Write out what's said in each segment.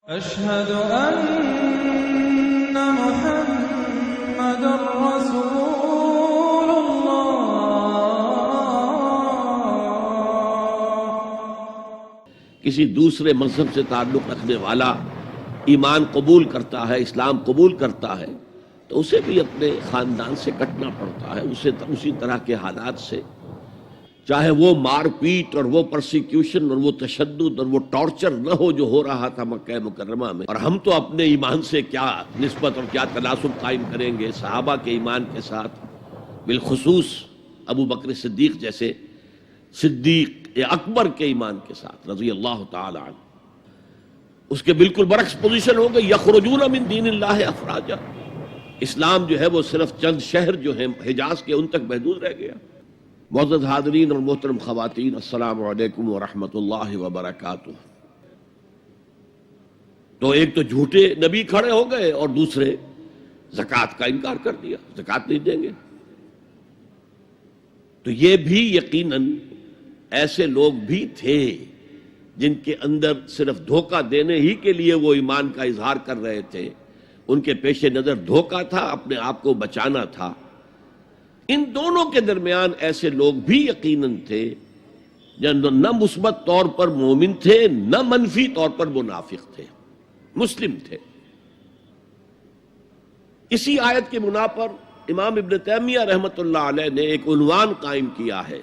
أشهد أن محمد رسول الله۔ کسی دوسرے مذہب سے تعلق رکھنے والا ایمان قبول کرتا ہے، اسلام قبول کرتا ہے، تو اسے بھی اپنے خاندان سے کٹنا پڑتا ہے، اسے اسی طرح کے حالات سے، چاہے وہ مار پیٹ اور وہ پرسیکیوشن اور وہ تشدد اور وہ ٹارچر نہ ہو جو ہو رہا تھا مکہ مکرمہ میں۔ اور ہم تو اپنے ایمان سے کیا نسبت اور کیا تناسب قائم کریں گے صحابہ کے ایمان کے ساتھ، بالخصوص ابو بکر صدیق جیسے صدیق اکبر کے ایمان کے ساتھ رضی اللہ تعالی عنہ۔ اس کے بالکل برعکس پوزیشن ہو گئی، یخرجون من دین اللہ افراجا۔ اسلام جو ہے وہ صرف چند شہر جو ہیں حجاز کے ان تک محدود رہ گیا۔ معزز حاضرین اور محترم خواتین، السلام علیکم ورحمۃ اللہ وبرکاتہ۔ تو ایک تو جھوٹے نبی کھڑے ہو گئے اور دوسرے زکوٰۃ کا انکار کر دیا، زکوٰۃ نہیں دیں گے۔ تو یہ بھی یقیناً ایسے لوگ بھی تھے جن کے اندر صرف دھوکہ دینے ہی کے لیے وہ ایمان کا اظہار کر رہے تھے، ان کے پیش نظر دھوکہ تھا، اپنے آپ کو بچانا تھا۔ ان دونوں کے درمیان ایسے لوگ بھی یقیناً تھے جو نہ مثبت طور پر مومن تھے نہ منفی طور پر منافق تھے، مسلم تھے۔ اسی آیت کے بنا پر امام ابن تیمیہ رحمۃ اللہ علیہ نے ایک عنوان قائم کیا ہے،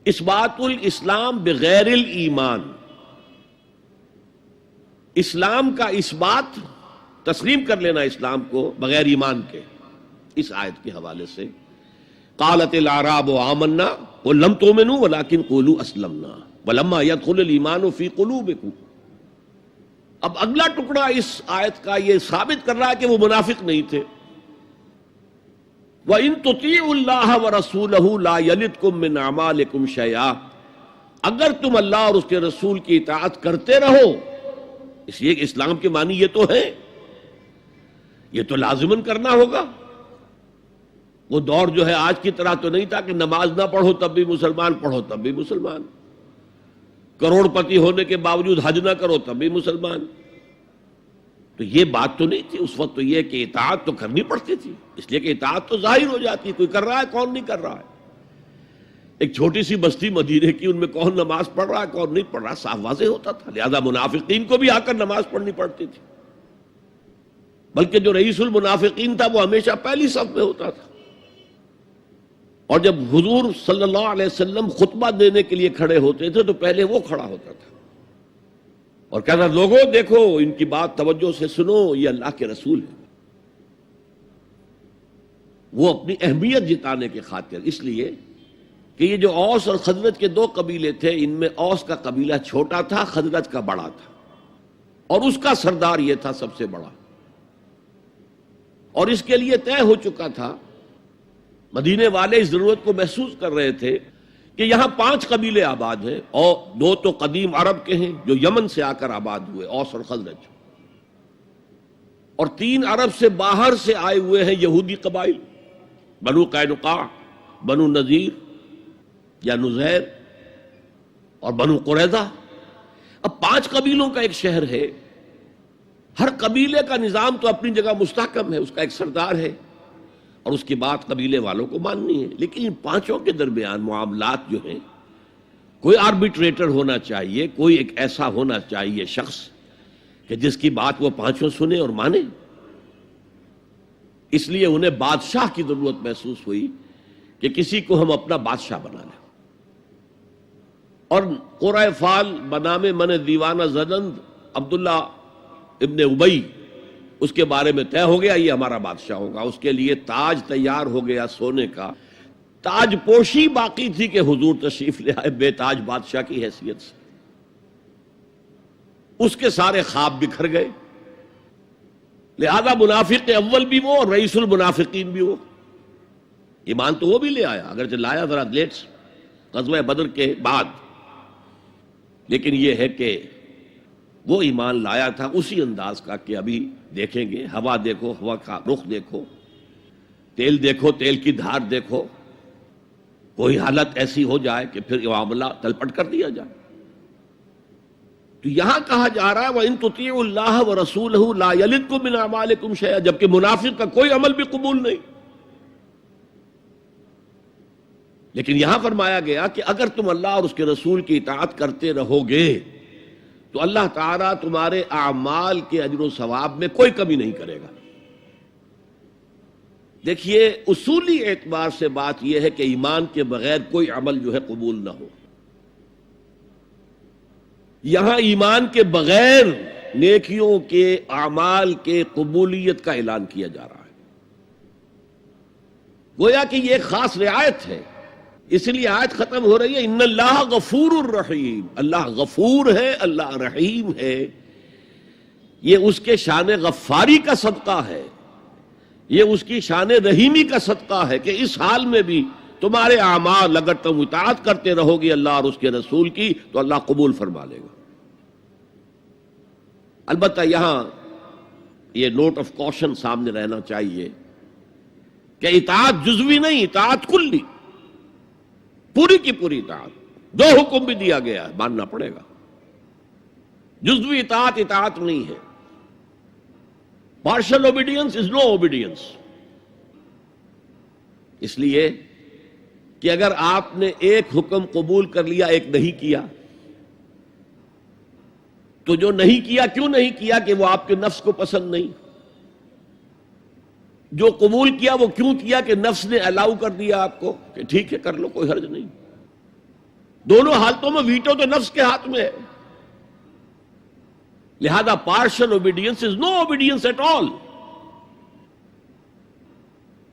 اثبات الاسلام بغیر الایمان۔ اسلام کا اثبات، تسلیم کر لینا اسلام کو بغیر ایمان کے، اس آیت کے حوالے سے قالت الاعراب آمنا قل لم تؤمنوا ولكن قولوا اسلمنا ولما يدخل الايمان في قلوبكم۔ اب اگلا ٹکڑا اس آیت کا یہ ثابت کر رہا ہے کہ وہ منافق نہیں تھے۔ وَإِن تُطِيعُوا اللَّهَ وَرَسُولَهُ لَا يَلِدْكُم مِّنْ أَعْمَالِكُمْ شَيْئًا، اگر تم اللہ اور اس کے رسول کی اطاعت کرتے رہو، اس لیے اسلام کے معنی یہ تو ہے، یہ تو لازماً کرنا ہوگا۔ وہ دور جو ہے آج کی طرح تو نہیں تھا کہ نماز نہ پڑھو تب بھی مسلمان، پڑھو تب بھی مسلمان، کروڑ پتی ہونے کے باوجود حج نہ کرو تب بھی مسلمان۔ تو یہ بات تو نہیں تھی اس وقت، تو یہ کہ اطاعت تو کرنی پڑتی تھی، اس لیے کہ اطاعت تو ظاہر ہو جاتی ہے، کوئی کر رہا ہے کون نہیں کر رہا ہے۔ ایک چھوٹی سی بستی مدینے کی، ان میں کون نماز پڑھ رہا ہے کون نہیں پڑھ رہا صاف واضح ہوتا تھا، لہذا منافقین کو بھی آ کر نماز پڑھنی پڑتی تھی، بلکہ جو رئیس المنافقین تھا وہ ہمیشہ پہلی صف میں ہوتا تھا۔ اور جب حضور صلی اللہ علیہ وسلم خطبہ دینے کے لیے کھڑے ہوتے تھے تو پہلے وہ کھڑا ہوتا تھا اور کہتا لوگوں دیکھو ان کی بات توجہ سے سنو، یہ اللہ کے رسول ہے۔ وہ اپنی اہمیت جتانے کی خاطر، اس لیے کہ یہ جو اوس اور خزرج کے دو قبیلے تھے، ان میں اوس کا قبیلہ چھوٹا تھا، خزرج کا بڑا تھا، اور اس کا سردار یہ تھا سب سے بڑا، اور اس کے لیے طے ہو چکا تھا، مدینے والے اس ضرورت کو محسوس کر رہے تھے کہ یہاں 5 قبیلے آباد ہیں، اور 2 تو قدیم عرب کے ہیں جو یمن سے آ کر آباد ہوئے، اوس اور خزرج، اور 3 عرب سے باہر سے آئے ہوئے ہیں یہودی قبائل، بنو قینقاع، بنو نذیر یا نذیر اور بنو قریظہ۔ اب 5 قبیلوں کا ایک شہر ہے، ہر قبیلے کا نظام تو اپنی جگہ مستحکم ہے، اس کا ایک سردار ہے اور اس کی بات قبیلے والوں کو ماننی ہے، لیکن ان 5 کے درمیان معاملات جو ہیں، کوئی آربیٹریٹر ہونا چاہیے، کوئی ایک ایسا ہونا چاہیے شخص کہ جس کی بات وہ 5 سنیں اور مانیں۔ اس لیے انہیں بادشاہ کی ضرورت محسوس ہوئی کہ کسی کو ہم اپنا بادشاہ بنا لیں، اور قرۂ فال بنام من دیوانہ زدند عبداللہ ابن ابی، اس کے بارے میں طے ہو گیا یہ ہمارا بادشاہ ہوگا۔ اس کے لیے تاج تیار ہو گیا سونے کا، تاج پوشی باقی تھی کہ حضور تشریف لے آئے بے تاج بادشاہ کی حیثیت سے۔ اس کے سارے خواب بکھر گئے، لہذا منافق اول بھی وہ اور رئیس المنافقین بھی وہ۔ ایمان تو وہ بھی لے آیا، اگرچہ لایا ذرا لیٹ غزوہ بدر کے بعد، لیکن یہ ہے کہ وہ ایمان لایا تھا اسی انداز کا کہ ابھی دیکھیں گے، ہوا دیکھو، ہوا کا رخ دیکھو، تیل دیکھو، تیل کی دھار دیکھو، کوئی حالت ایسی ہو جائے کہ پھر معاملہ تلپٹ کر دیا جائے۔ تو یہاں کہا جا رہا ہے وَإِن تُطِيعُوا اللَّهَ وَرَسُولَهُ لَا يَلِدْكُم مِّنْ أَعْمَالِكُمْ شَيْئًا، جبکہ منافق کا کوئی عمل بھی قبول نہیں. لیکن یہاں فرمایا گیا کہ اگر تم اللہ اور اس کے رسول کی اطاعت کرتے رہو گے تو اللہ تعالیٰ تمہارے اعمال کے اجر و ثواب میں کوئی کمی نہیں کرے گا. دیکھیے اصولی اعتبار سے بات یہ ہے کہ ایمان کے بغیر کوئی عمل جو ہے قبول نہ ہو. یہاں ایمان کے بغیر نیکیوں کے اعمال کے قبولیت کا اعلان کیا جا رہا ہے. گویا کہ یہ ایک خاص رعایت ہے، اس لیے آیت ختم ہو رہی ہے ان اللہ غفور الرحیم. اللہ غفور ہے، اللہ رحیم ہے. یہ اس کے شان غفاری کا صدقہ ہے، یہ اس کی شان رحیمی کا صدقہ ہے کہ اس حال میں بھی تمہارے اعمال اگر تم اطاعت کرتے رہو گے اللہ اور اس کے رسول کی تو اللہ قبول فرما لے گا. البتہ یہاں یہ نوٹ آف کوشن سامنے رہنا چاہیے کہ اطاعت جزوی نہیں، اطاعت کلی، پوری کی پوری اطاعت. دو حکم بھی دیا گیا ہے، ماننا پڑے گا. جزوی اطاعت اطاعت نہیں ہے. Partial obedience is no obedience. اس لیے کہ اگر آپ نے ایک حکم قبول کر لیا ایک نہیں کیا تو جو نہیں کیا کیوں نہیں کیا کہ وہ آپ کے نفس کو پسند نہیں، جو قبول کیا وہ کیوں کیا کہ نفس نے الاؤ کر دیا آپ کو کہ ٹھیک ہے کر لو کوئی حرج نہیں. دونوں حالتوں میں ویٹو تو نفس کے ہاتھ میں ہے. لہذا partial obedience is no obedience at all.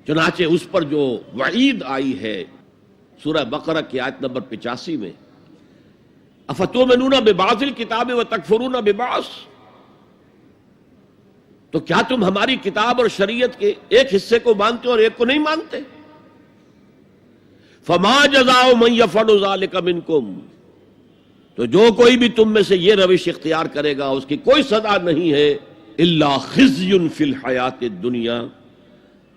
چنانچہ اس پر جو وعید آئی ہے سورہ بقرہ کی آیت نمبر 85 میں افتؤمنون ببعض الکتاب وتکفرون ببعض، تو کیا تم ہماری کتاب اور شریعت کے ایک حصے کو مانتے اور ایک کو نہیں مانتے؟ فما جزاء من یفعل ذلک منکم، تو جو کوئی بھی تم میں سے یہ روش اختیار کرے گا اس کی کوئی سزا نہیں ہے الا خزی فی الحیات الدنیا،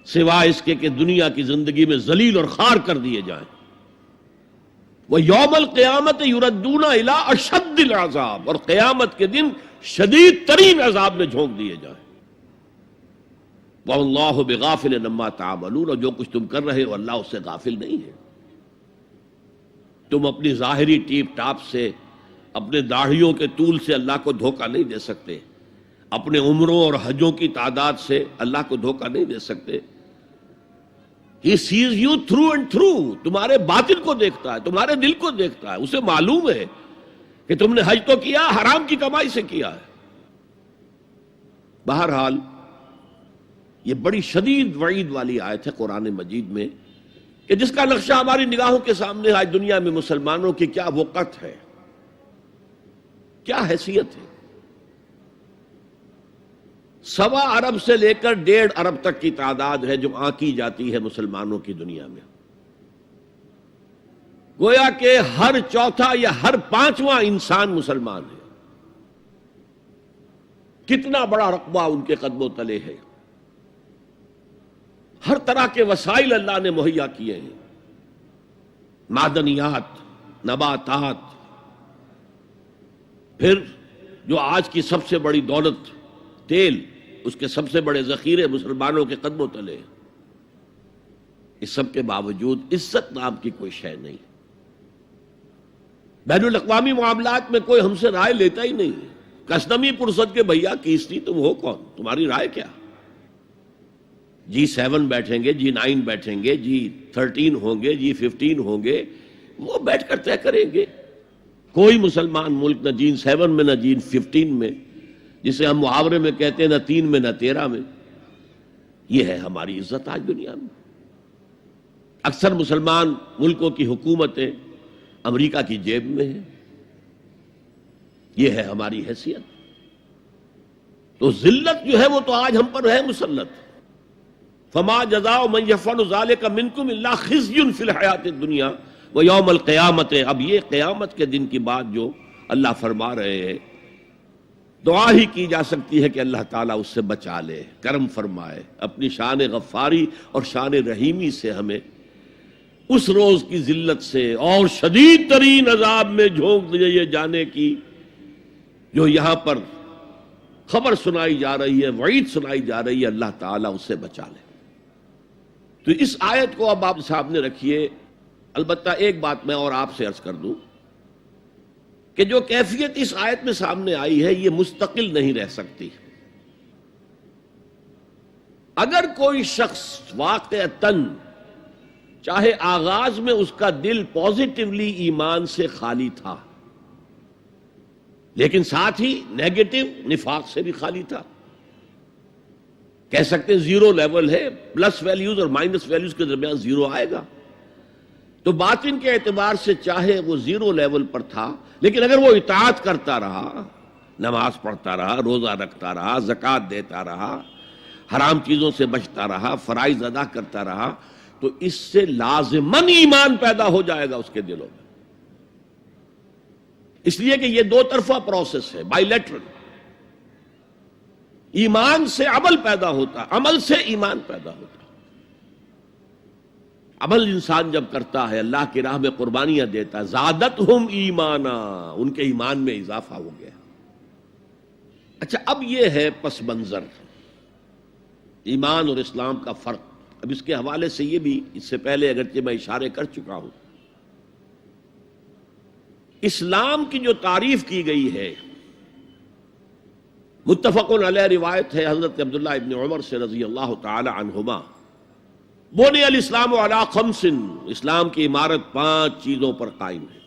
سوائے اس کے کہ دنیا کی زندگی میں ذلیل اور خوار کر دیے جائیں. وَيَوْمَ الْقِيَامَةِ يُرَدُّونَ إِلَىٰ أَشَدِّ الْعَذَابِ، اور قیامت کے دن شدید ترین عذاب میں جھونک دیے جائیں. وَاللَّهُ بِغَافِلٍ عَمَّا تَعْمَلُونَ، اور جو کچھ تم کر رہے ہو اللہ اس سے غافل نہیں ہے. تم اپنی ظاہری ٹیپ ٹاپ سے، اپنے داڑھیوں کے طول سے اللہ کو دھوکہ نہیں دے سکتے، اپنے عمروں اور حجوں کی تعداد سے اللہ کو دھوکہ نہیں دے سکتے. He sees you through and through، تمہارے باطن کو دیکھتا ہے، تمہارے دل کو دیکھتا ہے. اسے معلوم ہے کہ تم نے حج تو کیا، حرام کی کمائی سے کیا ہے. بہرحال یہ بڑی شدید وعید والی آیت ہے قرآن مجید میں کہ جس کا نقشہ ہماری نگاہوں کے سامنے آج دنیا میں مسلمانوں کی کیا وقت ہے، کیا حیثیت ہے. 1.25 ارب سے لے کر 1.5 ارب تک کی تعداد ہے جو آنکی جاتی ہے مسلمانوں کی دنیا میں. گویا کہ ہر چوتھا یا ہر 5واں انسان مسلمان ہے. کتنا بڑا رقبہ ان کے قدموں تلے ہے. ہر طرح کے وسائل اللہ نے مہیا کیے ہیں، معدنیات، نباتات، پھر جو آج کی سب سے بڑی دولت تیل، اس کے سب سے بڑے ذخیرے مسلمانوں کے قدموں تلے. اس سب کے باوجود عزت نام کی کوئی شے نہیں. بین الاقوامی معاملات میں کوئی ہم سے رائے لیتا ہی نہیں. کسٹمی پرسد کے بھیا کیستی تم ہو کون، تمہاری رائے کیا؟ G7 بیٹھیں گے، G9 بیٹھیں گے، G13 ہوں گے، G15 ہوں گے، وہ بیٹھ کر طے کریں گے. کوئی مسلمان ملک نہ G7 میں نہ G15 میں، جسے ہم محاورے میں کہتے ہیں نہ 3 میں نہ 13 میں. یہ ہے ہماری عزت آج دنیا میں. اکثر مسلمان ملکوں کی حکومتیں امریکہ کی جیب میں ہیں. یہ ہے ہماری حیثیت. تو ذلت جو ہے وہ تو آج ہم پر ہے مسلط. فما جزاء من یفعل ذلک منکم الا خزی فی الحیات الدنیا ویوم القیامت. اب یہ قیامت کے دن کی بات جو اللہ فرما رہے ہیں، دعا ہی کی جا سکتی ہے کہ اللہ تعالیٰ اس سے بچا لے، کرم فرمائے، اپنی شان غفاری اور شان رحیمی سے ہمیں اس روز کی ذلت سے اور شدید ترین عذاب میں جھونک دیے جانے کی جو یہاں پر خبر سنائی جا رہی ہے، وعید سنائی جا رہی ہے، اللہ تعالیٰ اس سے بچا لے۔ تو اس آیت کو اب آپ سامنے رکھیے۔ البتہ ایک بات میں اور آپ سے عرض کر دوں کہ جو کیفیت اس آیت میں سامنے آئی ہے یہ مستقل نہیں رہ سکتی۔ اگر کوئی شخص واقعتاً چاہے آغاز میں اس کا دل پازیٹیولی ایمان سے خالی تھا، لیکن ساتھ ہی نیگیٹو نفاق سے بھی خالی تھا، کہہ سکتے ہیں زیرو لیول ہے، پلس ویلیوز اور مائنس ویلیوز کے درمیان زیرو آئے گا، تو باطن کے اعتبار سے چاہے وہ زیرو لیول پر تھا، لیکن اگر وہ اطاعت کرتا رہا، نماز پڑھتا رہا، روزہ رکھتا رہا، زکوٰۃ دیتا رہا، حرام چیزوں سے بچتا رہا، فرائض ادا کرتا رہا، تو اس سے لازماً ایمان پیدا ہو جائے گا اس کے دلوں میں۔ اس لیے کہ یہ دو طرفہ پروسیس ہے، بائی لیٹرل۔ ایمان سے عمل پیدا ہوتا، عمل سے ایمان پیدا ہوتا۔ عمل انسان جب کرتا ہے، اللہ کی راہ میں قربانیاں دیتا ہے، زادتہم ایمانا، ان کے ایمان میں اضافہ ہو گیا۔ اچھا، اب یہ ہے پس منظر ایمان اور اسلام کا فرق۔ اب اس کے حوالے سے یہ بھی، اس سے پہلے اگرچہ میں اشارے کر چکا ہوں، اسلام کی جو تعریف کی گئی ہے، متفق علیہ روایت ہے حضرت عبداللہ ابن عمر سے رضی اللہ تعالی عنہما، بنی الاسلام علی خمس، اسلام کی عمارت 5 چیزوں پر قائم ہے۔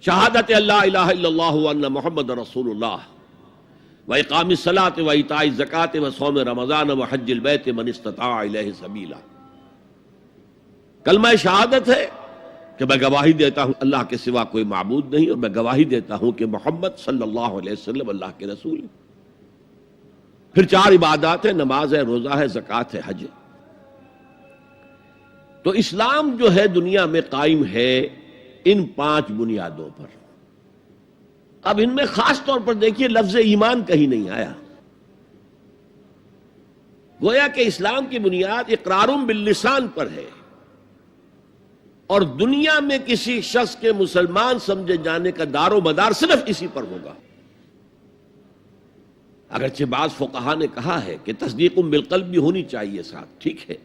شہادت اللہ الہ الا اللہ وان محمد رسول اللہ، وإقام الصلاة وإيتاء الزکاة وصوم رمضان وحج البیت من استطاع الیہ سبیلا۔ کلمہ شہادت ہے کہ میں گواہی دیتا ہوں اللہ کے سوا کوئی معبود نہیں، اور میں گواہی دیتا ہوں کہ محمد صلی اللہ علیہ وسلم اللہ کے رسول ہیں۔ پھر 4 عبادات ہیں، نماز ہے، روزہ ہے، زکوٰۃ ہے، حج ہے۔ تو اسلام جو ہے دنیا میں قائم ہے ان 5 بنیادوں پر۔ اب ان میں خاص طور پر دیکھیے لفظ ایمان کہیں نہیں آیا۔ گویا کہ اسلام کی بنیاد اقرار باللسان پر ہے، اور دنیا میں کسی شخص کے مسلمان سمجھے جانے کا دار و مدار صرف اسی پر ہوگا۔ اگرچہ بعض فقہا نے کہا ہے کہ تصدیق بالقلب بھی ہونی چاہیے ساتھ، ٹھیک ہے،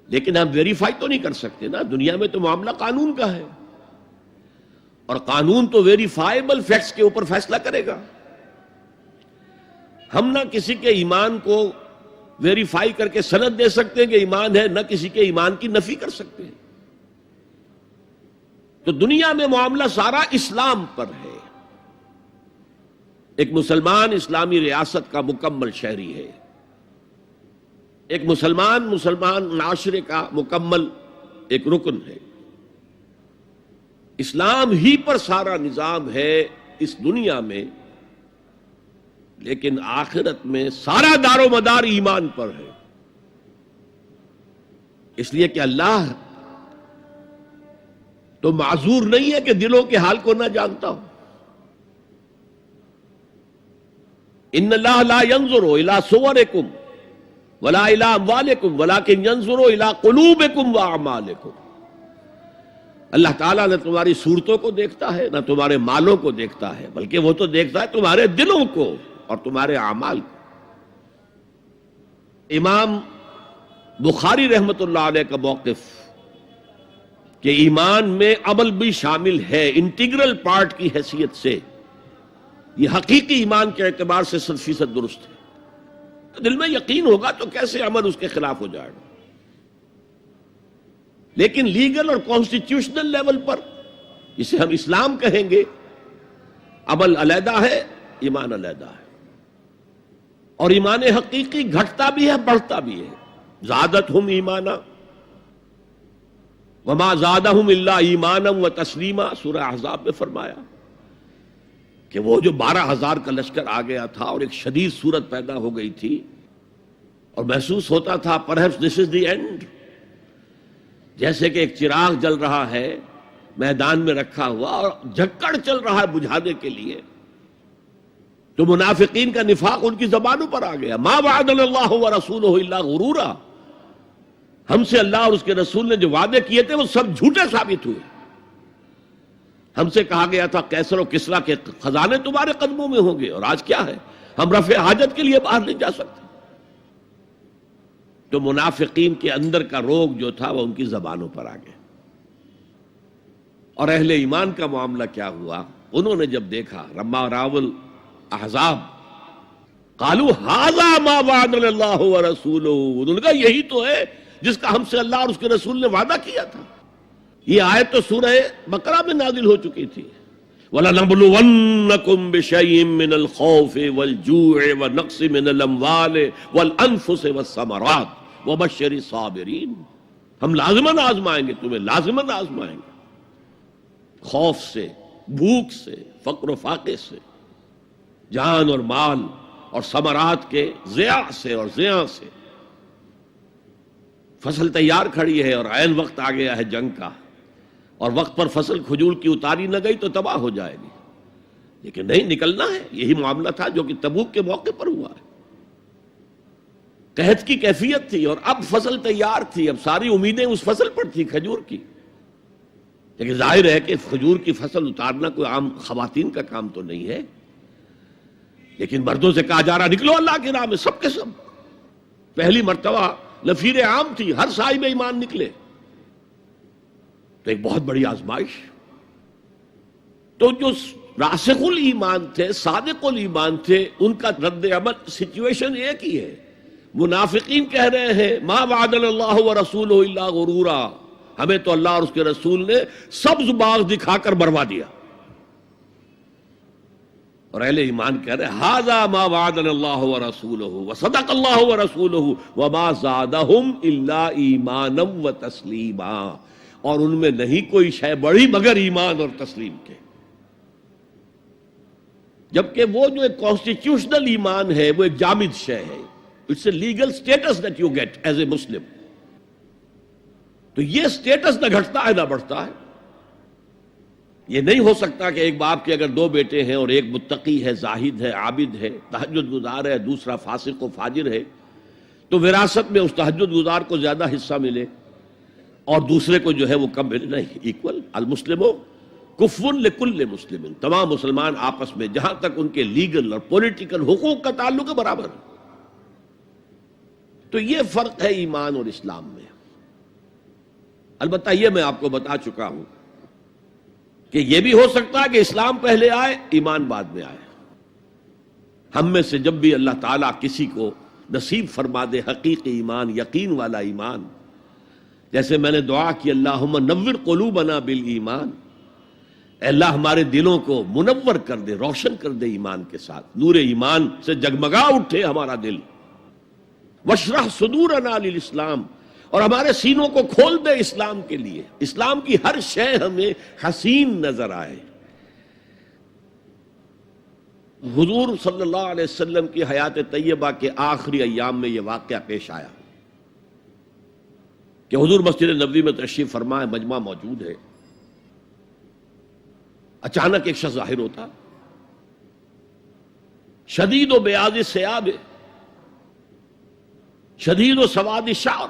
لیکن ہم ویریفائی تو نہیں کر سکتے نا، دنیا میں تو معاملہ قانون کا ہے، اور قانون تو ویریفائیبل فیکٹس کے اوپر فیصلہ کرے گا۔ ہم نہ کسی کے ایمان کو ویریفائی کر کے سند دے سکتے ہیں کہ ایمان ہے، نہ کسی کے ایمان کی نفی کر سکتے ہیں۔ تو دنیا میں معاملہ سارا اسلام پر ہے۔ ایک مسلمان اسلامی ریاست کا مکمل شہری ہے، ایک مسلمان معاشرے کا مکمل ایک رکن ہے۔ اسلام ہی پر سارا نظام ہے اس دنیا میں، لیکن آخرت میں سارا دار و مدار ایمان پر ہے، اس لیے کہ اللہ تو معذور نہیں ہے کہ دلوں کے حال کو نہ جانتا ہو۔ ان اللہ لا ينظر الى صورکم ولا الى اموالکم ولکن ينظر الى قلوبکم واعمالکم۔ اللہ تعالیٰ نہ تمہاری صورتوں کو دیکھتا ہے، نہ تمہارے مالوں کو دیکھتا ہے، بلکہ وہ تو دیکھتا ہے تمہارے دلوں کو اور تمہارے اعمال کو۔ امام بخاری رحمت اللہ علیہ کا موقف کہ ایمان میں عمل بھی شامل ہے انٹیگرل پارٹ کی حیثیت سے، یہ حقیقی ایمان کے اعتبار سے 100% درست ہے۔ دل میں یقین ہوگا تو کیسے عمل اس کے خلاف ہو جائے گا؟ لیکن لیگل اور کانسٹیٹیوشنل لیول پر، جسے ہم اسلام کہیں گے، عمل علیحدہ ہے، ایمان علیحدہ ہے، اور ایمان حقیقی گھٹتا بھی ہے، بڑھتا بھی ہے۔ زادتہم ایمانا وما زادہم الا ایمانا وتسلیما، سورہ احزاب میں فرمایا کہ وہ جو 12,000 کا لشکر آ گیا تھا اور ایک شدید صورت پیدا ہو گئی تھی، اور محسوس ہوتا تھا perhaps this is the end، جیسے کہ ایک چراغ جل رہا ہے میدان میں رکھا ہوا اور جھکڑ چل رہا ہے بجھانے کے لیے، تو منافقین کا نفاق ان کی زبانوں پر آ گیا۔ ما وعدنا اللہ ورسولہ الا غرورا، ہم سے اللہ اور اس کے رسول نے جو وعدے کیے تھے وہ سب جھوٹے ثابت ہوئے۔ ہم سے کہا گیا تھا کیسر و کسریٰ کے خزانے تمہارے قدموں میں ہوں گے، اور آج کیا ہے؟ ہم رفع حاجت کے لیے باہر نہیں جا سکتے۔ تو منافقین کے اندر کا روگ جو تھا وہ ان کی زبانوں پر آ گیا۔ اور اہل ایمان کا معاملہ کیا ہوا؟ انہوں نے جب دیکھا رما راول احزاب قالوا ھذا ما وعدنا اللہ ورسولہ، انہوں نے کہا یہی تو ہے جس کا ہم سے اللہ اور اس کے رسول نے وعدہ کیا تھا۔ یہ آیت تو سورہ بقرہ میں نازل ہو چکی تھی، وَلَنَبْلُوَنَّكُمْ بِشَيْءٍ مِّنَ الْخَوْفِ وَالْجُوعِ وَنَقْصٍ مِّنَ الْأَمْوَالِ وَالْأَنفُسِ وَالثَّمَرَاتِ وَبَشِّرِ الصَّابِرِينَ، ہم لازماً آزمائیں گے تمہیں، لازماً آزمائیں گے، خوف سے، بھوک سے، فقر و فاقے سے، جان اور مال اور ثمرات کے ضیاع سے اور زیاں سے۔ فصل تیار کھڑی ہے اور عین وقت آ گیا ہے جنگ کا، اور وقت پر فصل کھجور کی اتاری نہ گئی تو تباہ ہو جائے گی، لیکن نہیں، نکلنا ہے۔ یہی معاملہ تھا جو کہ تبوک کے موقع پر ہوا ہے۔ قحط کی کیفیت تھی اور اب فصل تیار تھی، اب ساری امیدیں اس فصل پر تھی، کھجور کی، لیکن ظاہر ہے کہ کھجور کی فصل اتارنا کوئی عام خواتین کا کام تو نہیں ہے، لیکن مردوں سے کہا جا رہا نکلو اللہ کی راہ میں، سب کے سب۔ پہلی مرتبہ نفیر عام تھی، ہر صاحب ایمان نکلے، تو ایک بہت بڑی آزمائش۔ تو جو راسخ الایمان تھے، صادق الایمان تھے، ان کا رد عمل سچویشن ایک ہی ہے۔ منافقین کہہ رہے ہیں ما وعدنا اللہ ورسولہ الا غرورا، ہمیں تو اللہ اور اس کے رسول نے سبز باغ دکھا کر بروا دیا، اور اہل ایمان کہہ رہے ہیں ھذا ما وعدنا اللہ ورسولہ وصدق اللہ ورسولہ وما زادہم الا ایمانا وتسلیما، اور ان میں نہیں کوئی شے بڑی مگر ایمان اور تسلیم کے۔ جبکہ وہ جو ایک کانسٹیٹیوشنل ایمان ہے وہ ایک جامد شے ہے، it's a legal status that you get as a Muslim. تو یہ اسٹیٹس نہ گھٹتا ہے نہ بڑھتا ہے۔ یہ نہیں ہو سکتا کہ ایک باپ کے اگر دو بیٹے ہیں اور ایک متقی ہے، زاہد ہے، عابد ہے، تہجد گزار ہے، دوسرا فاسق و فاجر ہے، تو وراثت میں اس تہجد گزار کو زیادہ حصہ ملے اور دوسرے کو جو ہے وہ کم ملے؟ نہیں، ایکول۔ المسلم کفو لکل مسلم، تمام مسلمان آپس میں جہاں تک ان کے لیگل اور پولیٹیکل حقوق کا تعلق ہے برابر ہے۔ تو یہ فرق ہے ایمان اور اسلام میں۔ البتہ یہ میں آپ کو بتا چکا ہوں کہ یہ بھی ہو سکتا ہے کہ اسلام پہلے آئے، ایمان بعد میں آئے۔ ہم میں سے جب بھی اللہ تعالیٰ کسی کو نصیب فرما دے حقیقی ایمان، یقین والا ایمان، جیسے میں نے دعا کی اللہم نور قلوبنا بالایمان، اے اللہ ہمارے دلوں کو منور کر دے، روشن کر دے ایمان کے ساتھ، نور ایمان سے جگمگا اٹھے ہمارا دل، واشرح صدورنا للاسلام، اور ہمارے سینوں کو کھول دے اسلام کے لیے، اسلام کی ہر شے ہمیں حسین نظر آئے۔ حضور صلی اللہ علیہ وسلم کی حیات طیبہ کے آخری ایام میں یہ واقعہ پیش آیا کہ حضور مسجد نبوی میں تشریف فرما ہے، مجمع موجود ہے، اچانک ایک شخص ظاہر ہوتا، شدید و بیاض ثیاب، شدید و سواد شعر،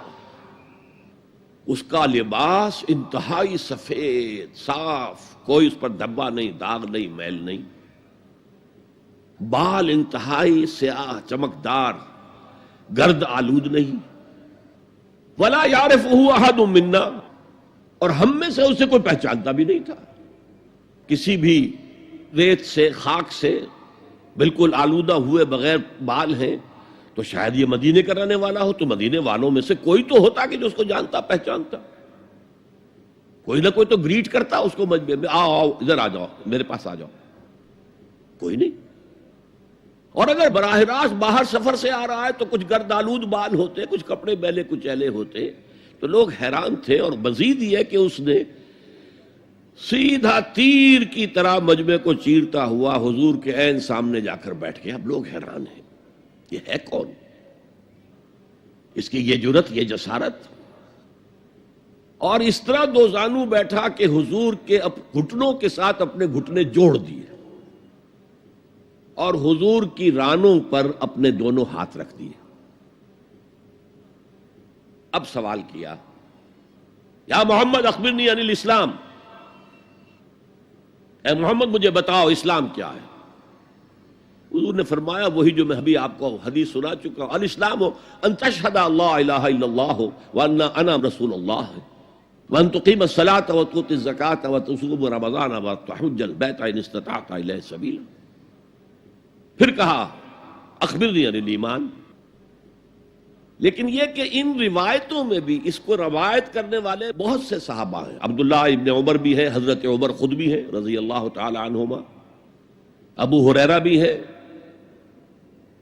اس کا لباس انتہائی سفید صاف، کوئی اس پر دھبا نہیں، داغ نہیں، میل نہیں، بال انتہائی سیاہ چمکدار، گرد آلود نہیں، ولا یعرفہ احد منا، اور ہم میں سے اسے کوئی پہچانتا بھی نہیں تھا۔ کسی بھی ریت سے، خاک سے بالکل آلودہ ہوئے بغیر بال ہیں، تو شاید یہ مدینے کا رہنے والا ہو، تو مدینے والوں میں سے کوئی تو ہوتا کہ جو اس کو جانتا پہچانتا، کوئی نہ کوئی تو گریٹ کرتا اس کو مجمع میں، آؤ آؤ ادھر آ جاؤ، میرے پاس آ جاؤ، کوئی نہیں۔ اور اگر براہ راست باہر سفر سے آ رہا ہے تو کچھ گرد آلود بال ہوتے، کچھ کپڑے میلے کچیلے ہوتے، تو لوگ حیران تھے۔ اور مزید یہ کہ اس نے سیدھا تیر کی طرح مجمع کو چیرتا ہوا حضور کے عین سامنے جا کر بیٹھ گیا۔ اب لوگ حیران ہیں، یہ ہے کون؟ اس کی یہ جرت، یہ جسارت، اور اس طرح دو زانو بیٹھا کہ حضور کے گھٹنوں کے ساتھ اپنے گھٹنے جوڑ دیے اور حضور کی رانوں پر اپنے دونوں ہاتھ رکھ دیے۔ اب سوال کیا، یا محمد اخبرنی عن الاسلام، اے محمد مجھے بتاؤ اسلام کیا ہے؟ حضور نے فرمایا وہی جو میں ابھی آپ کو حدیث سنا چکا ہوں، الاسلام ان تشہد اللہ الہ الا اللہ وان انا رسول اللہ وان تقیم الصلاۃ وتؤتی الزکاۃ وتصوم رمضان وتحج البیت ان استطعت الیہ سبیلا۔ پھر کہا اخبرنی عن الایمان۔ لیکن یہ کہ ان روایتوں میں بھی اس کو روایت کرنے والے بہت سے صحابہ ہیں، عبداللہ ابن عمر بھی ہے، حضرت عمر خود بھی ہے رضی اللہ تعالی عنہما، ابو ہریرہ بھی ہے،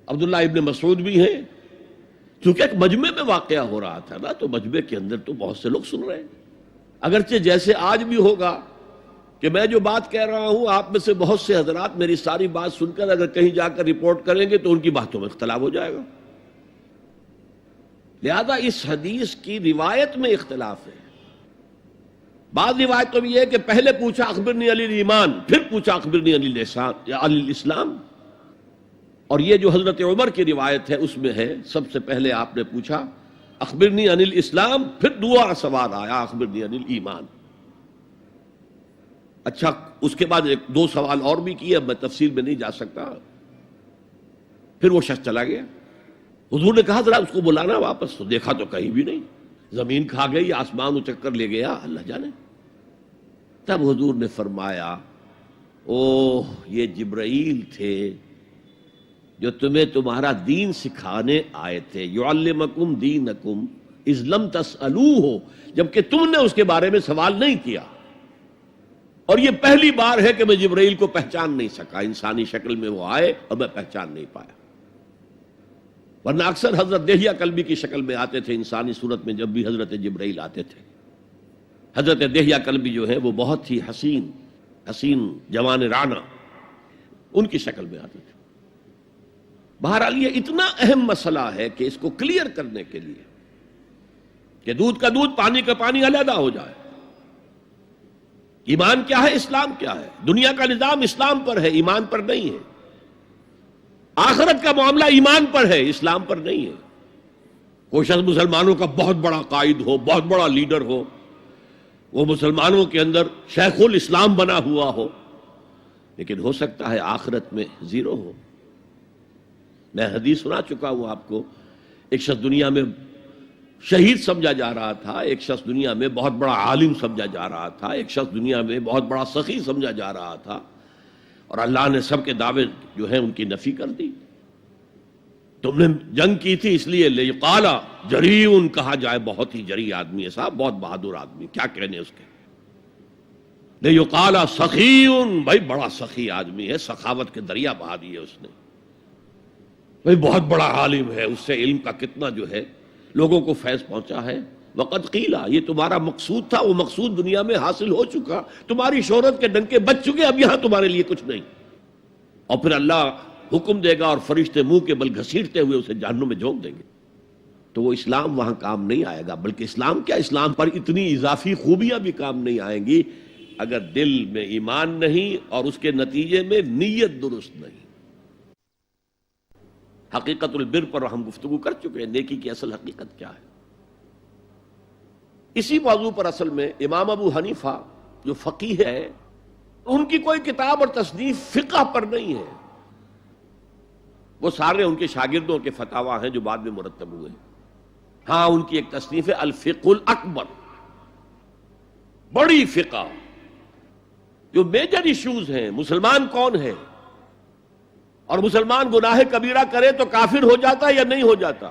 عبداللہ ابن مسعود بھی ہے۔ چونکہ ایک مجمع میں واقعہ ہو رہا تھا نا، تو مجمع کے اندر تو بہت سے لوگ سن رہے ہیں۔ اگرچہ جیسے آج بھی ہوگا کہ میں جو بات کہہ رہا ہوں آپ میں سے بہت سے حضرات میری ساری بات سن کر اگر کہیں جا کر رپورٹ کریں گے تو ان کی باتوں میں اختلاف ہو جائے گا۔ لہذا اس حدیث کی روایت میں اختلاف ہے۔ بعض روایتوں میں یہ ہے کہ پہلے پوچھا اخبرنی عن الایمان، پھر پوچھا اخبرنی عن الاسلام۔ اور یہ جو حضرت عمر کی روایت ہے اس میں ہے سب سے پہلے آپ نے پوچھا اخبرنی عن الاسلام، پھر دوسرا سوال آیا اخبرنی عن الایمان۔ اچھا اس کے بعد ایک دو سوال اور بھی کیے، اب میں تفصیل میں نہیں جا سکتا۔ پھر وہ شخص چلا گیا۔ حضور نے کہا ذرا اس کو بلانا واپس، تو دیکھا تو کہیں بھی نہیں، زمین کھا گئی، آسمان اچک کر لے گیا، اللہ جانے۔ تب حضور نے فرمایا اوہ یہ جبرائیل تھے جو تمہیں تمہارا دین سکھانے آئے تھے، یعلمکم دینکم اذ لم تسألوہ، جبکہ تم نے اس کے بارے میں سوال نہیں کیا۔ اور یہ پہلی بار ہے کہ میں جبرائیل کو پہچان نہیں سکا، انسانی شکل میں وہ آئے اور میں پہچان نہیں پایا، ورنہ اکثر حضرت دہیہ کلبی کی شکل میں آتے تھے انسانی صورت میں۔ جب بھی حضرت جبرائیل آتے تھے، حضرت دہیہ کلبی جو ہے وہ بہت ہی حسین جوان رانا، ان کی شکل میں آتے تھے۔ بہرحال یہ اتنا اہم مسئلہ ہے کہ اس کو کلیئر کرنے کے لیے کہ دودھ کا دودھ پانی کا پانی علیحدہ ہو جائے۔ ایمان کیا ہے، اسلام کیا ہے؟ دنیا کا نظام اسلام پر ہے، ایمان پر نہیں ہے۔ آخرت کا معاملہ ایمان پر ہے، اسلام پر نہیں ہے۔ کوئی شخص مسلمانوں کا بہت بڑا قائد ہو، بہت بڑا لیڈر ہو، وہ مسلمانوں کے اندر شیخ الاسلام بنا ہوا ہو، لیکن ہو سکتا ہے آخرت میں زیرو ہو۔ میں حدیث سنا چکا ہوں آپ کو، ایک شخص دنیا میں شہید سمجھا جا رہا تھا، ایک شخص دنیا میں بہت بڑا عالم سمجھا جا رہا تھا، ایک شخص دنیا میں بہت بڑا سخی سمجھا جا رہا تھا، اور اللہ نے سب کے دعوے جو ہیں ان کی نفی کر دی۔ تم نے جنگ کی تھی اس لیے لیقال جریء کہا جائے، بہت ہی جری آدمی ہے صاحب، بہت بہادر آدمی، کیا کہنے اس کے۔ لیقال سخی، بھائی بڑا سخی آدمی ہے، سخاوت کے دریا بہا دیے اس نے۔ بھائی بہت بڑا عالم ہے، اس سے علم کا کتنا جو ہے لوگوں کو فیض پہنچا ہے۔ وقد قیلا، یہ تمہارا مقصود تھا، وہ مقصود دنیا میں حاصل ہو چکا، تمہاری شہرت کے ڈنکے بج چکے، اب یہاں تمہارے لیے کچھ نہیں۔ اور پھر اللہ حکم دے گا اور فرشتے منہ کے بل گھسیٹتے ہوئے اسے جہنم میں جھونک دیں گے۔ تو وہ اسلام وہاں کام نہیں آئے گا، بلکہ اسلام کیا، اسلام پر اتنی اضافی خوبیاں بھی کام نہیں آئیں گی اگر دل میں ایمان نہیں اور اس کے نتیجے میں نیت درست نہیں۔ حقیقت البر پر ہم گفتگو کر چکے ہیں، نیکی کی اصل حقیقت کیا ہے۔ اسی موضوع پر اصل میں امام ابو حنیفہ جو فقیہ ہے، ان کی کوئی کتاب اور تصنیف فقہ پر نہیں ہے، وہ سارے ان کے شاگردوں کے فتاوی ہیں جو بعد میں مرتب ہوئے۔ ہاں ان کی ایک تصنیف ہے الفقہ الاکبر، بڑی فقہ جو میجر ایشوز ہیں، مسلمان کون ہے اور مسلمان گناہ کبیرہ کرے تو کافر ہو جاتا ہے یا نہیں ہو جاتا۔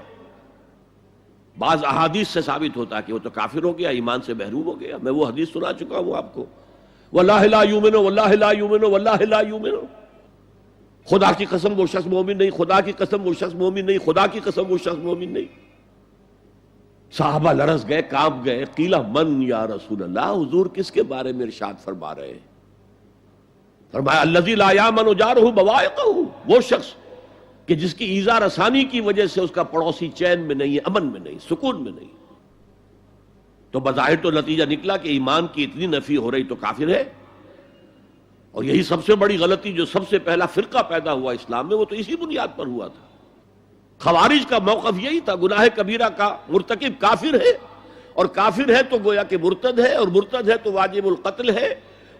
بعض احادیث سے ثابت ہوتا ہے کہ وہ تو کافر ہو گیا، ایمان سے محروم ہو گیا۔ میں وہ حدیث سنا چکا ہوں آپ کو، واللہ لا یؤمن واللہ لا یؤمن واللہ لا یؤمن، خدا کی قسم وہ شخص مومن نہیں، خدا کی قسم وہ شخص مومن نہیں، خدا کی قسم وہ شخص مومن نہیں۔ صحابہ لرز گئے، کانپ گئے، قیل من یا رسول اللہ، حضور کس کے بارے میں ارشاد فرما رہے ہیں؟ فرمایا الذی لا یامن جارہ بوائقہ، وہ شخص کہ جس کی ایذا رسانی کی وجہ سے اس کا پڑوسی چین میں نہیں ہے، امن میں نہیں، سکون میں نہیں۔ تو بظاہر تو نتیجہ نکلا کہ ایمان کی اتنی نفی ہو رہی تو کافر ہے۔ اور یہی سب سے بڑی غلطی جو سب سے پہلا فرقہ پیدا ہوا اسلام میں، وہ تو اسی بنیاد پر ہوا تھا۔ خوارج کا موقف یہی تھا، گناہ کبیرہ کا مرتکب کافر ہے، اور کافر ہے تو گویا کہ مرتد ہے، اور مرتد ہے تو واجب القتل ہے،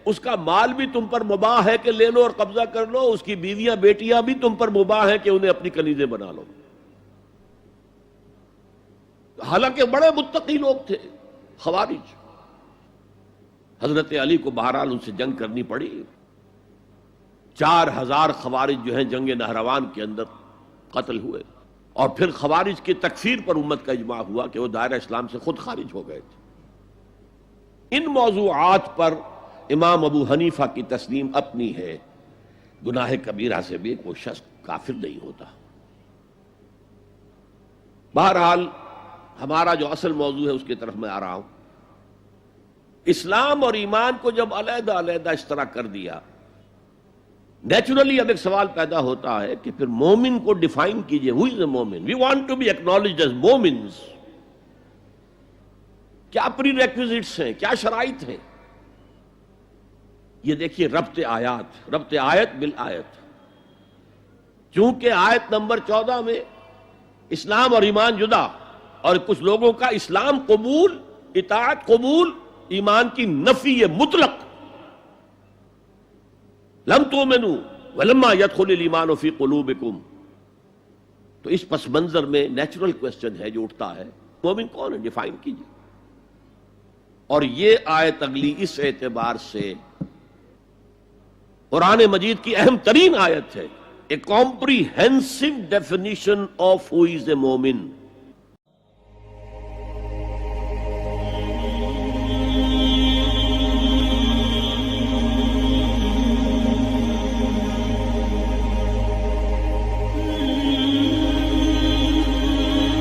اس کا مال بھی تم پر مباح ہے کہ لے لو اور قبضہ کر لو، اس کی بیویاں بیٹیاں بھی تم پر مباح ہیں کہ انہیں اپنی کنیزیں بنا لو. حالانکہ بڑے متقی لوگ تھے خوارج. حضرت علی کو بہرحال ان سے جنگ کرنی پڑی. 4000 خوارج جو ہیں جنگ نہروان کے اندر قتل ہوئے، اور پھر خوارج کی تکفیر پر امت کا اجماع ہوا کہ وہ دائرہ اسلام سے خود خارج ہو گئے تھے. ان موضوعات پر امام ابو حنیفہ کی تسلیم اپنی ہے. گناہ کبیرہ سے بھی کوئی شخص کافر نہیں ہوتا. بہرحال ہمارا جو اصل موضوع ہے اس کی طرف میں آ رہا ہوں. اسلام اور ایمان کو جب علیحدہ علیحدہ اس طرح کر دیا، نیچرلی اب ایک سوال پیدا ہوتا ہے کہ پھر مومن کو ڈیفائن کیجئے. ہو is a momin? We want to be acknowledged as momins. کیا پری ریکویزٹس ہیں، کیا شرائط ہیں؟ یہ دیکھیے ربط آیت بالآیت. چونکہ آیت نمبر 14 میں اسلام اور ایمان جدا، اور کچھ لوگوں کا اسلام قبول، اطاعت قبول، ایمان کی نفی مطلق. لم تؤمنوا ولما يدخل الایمان فی قلوبکم. تو اس پس منظر میں نیچرل کوسچن ہے جو اٹھتا ہے، مومن کون ہے؟ ڈیفائن کیجیے. اور یہ آیت اگلی اس اعتبار سے قرآن مجید کی اہم ترین آیت ہے. A comprehensive definition of who is a مومن.